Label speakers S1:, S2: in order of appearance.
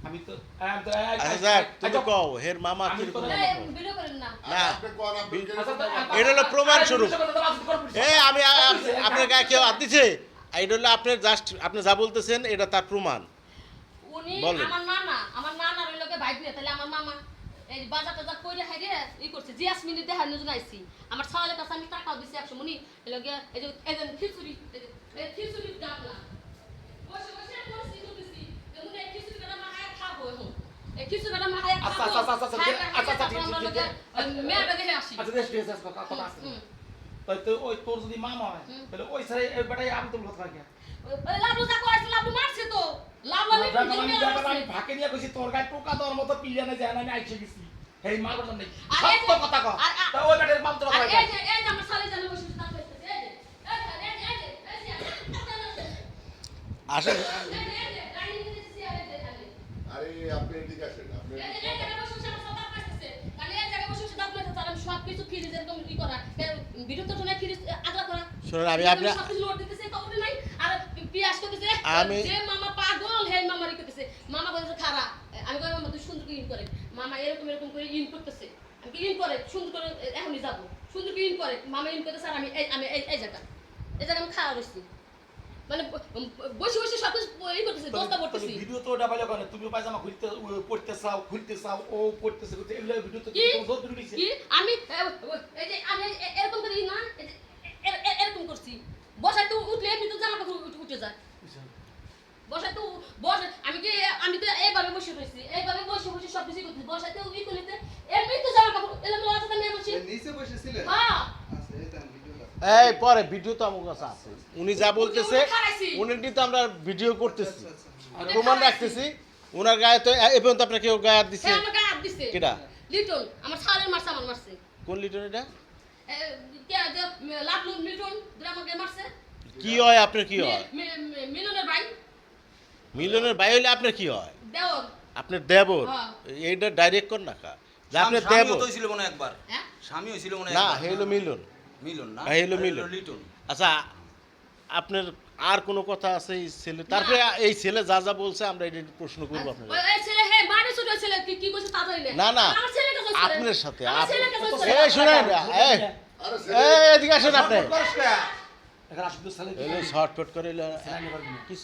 S1: আমি তো
S2: আচ্ছা যাক তুমি কও হের মামা কি রকম না এটা হলো প্রমাণ স্বরূপ আমি আপনার গায়ে কেউ হাত দিছে এটা হলো আপনার জাস্ট আপনি যা বলতেছেন এটা তার প্রমাণ
S3: উনি
S2: বলেন।
S3: আমার নানার ওই লোকে বাইক নিয়ে তাহলে আমার মামা এই বাজার টাজার করে হাইরে ই করছে জিয়াসমিন দেখার নজর আইছি আমার ছাওয়ালের কাছে আমি টাকাও দিছি 100 মুনি এই লোকে এই যে এজন খিচুড়ি ডাকলা বসে বসে করছি করতেছি এমন এই খিচুড়ি কাটা মাহায় খাবো এখন এই খিচুড়ি কাটা মাহায় খাবো
S1: আচ্ছা
S3: মেয়েটা দেখে আসি
S1: আচ্ছা দেশ কথা আছে তো ওই তোর যদি মামা হয় তাহলে ওই সারে বেটাই আমি তো কথা কি
S3: লাভলু যা কইছে লাভলু মারছে তো লাভলু
S1: আমি ভাকে নিয়ে কইছি তোর গায়ে টোকা দেওয়ার মতো পিলিয়া না যায় না আমি আইছে গেছি এই মারবার জন্য সত্য কথা কও তা ওই বেটার মাপ তো কথা
S3: এই যে আমার সালে জানে বসে তা কইতেছে
S2: আসেন
S4: আরে আপনি এদিকে আসেন আপনি
S2: শুনুন আমি আপনি আমি
S3: মামা পাগল হে মামা রিকতেছে মামা কইছে খারাপ আমি কই মামা তুই সুন্দর করে ইন করে মামা এরকম করে ইন করতেছে আমি ইন করে সুন্দর করে এখনই যাব সুন্দর করে ইন করে মামা ইন করতেছে আর আমি এই জায়গা আমি খাওয়া বসছি মানে বসে বসে সব কিছু ই করতেছে দস্তা করতেছি
S1: ভিডিও তো ওটা বাইলে করে তুমি পায়জামা পড়তে চাও খুলতে চাও ও পড়তেছে এগুলো ভিডিও তো জোর করে দিছে
S3: কি আমি এই যে আমি এরকম করে না এরকম করছি বসায় তো উঠলে এমনি তো জামা কাপড় উঠে যায় বসায় তো বসে আমি তো এইভাবে বসে রইছি এইভাবে বসে বসে সব কিছু করতেছি বসায় তো ই করতে এমনি তো জামা কাপড় এলো আছে আমি বসে
S5: নিচে বসেছিলেন
S3: হ্যাঁ
S5: আচ্ছা এই দেন ভিডিওটা
S2: এই পরে ভিডিও তো আমার কাছে আছে উনি যা বলতেছে উনি তো আমরা ভিডিও করতেছি প্রমাণ রাখতেছি ওনার গায়ে তো এ পর্যন্ত আপনার কেউ গায়ে হাত দিছে
S3: হ্যাঁ আমার গায়ে হাত দিছে
S2: কেডা
S3: লিটন আমার ছালের মারছে আমার মারছে
S2: কোন লিটন এটা
S3: কে যে লাভলু লিটন দুরা আমাকে মারছে
S2: কি হয় আপনার কি হয়
S3: মিলনের ভাই
S2: মিলনের ভাই হইলে আপনার কি হয়
S3: দেওর
S2: আপনার দেবর
S3: হ্যাঁ।
S2: এইটা ডাইরেক্ট কর না কা যে আপনার
S6: স্বামী
S2: দেবর
S6: তো ছিল মনে হয় একবার
S3: হ্যাঁ
S6: স্বামী ছিল মনে হয়
S2: না
S6: একবার।
S2: হইলো মিলন
S6: মিলন না
S2: হইলো মিলন।
S6: লিটন
S2: আচ্ছা আপনার আর কোনো কথা আছে এই ছেলে তারপরে এই ছেলে যা যা বলছে আমরা এটা প্রশ্ন করবো আপনার
S3: এই ছেলে হে বাড়ি ছোট ছেলে কি কইছে তা জানি
S2: না না
S3: আমার ছেলেকে কইছে
S2: আপনার সাথে
S3: আমার ছেলেকে কইছে
S2: এই শুনেন এই
S4: আরে
S2: এই এদিকে আসেন আপনি
S1: এখন আসলে সালে
S2: শর্টকাট করে কি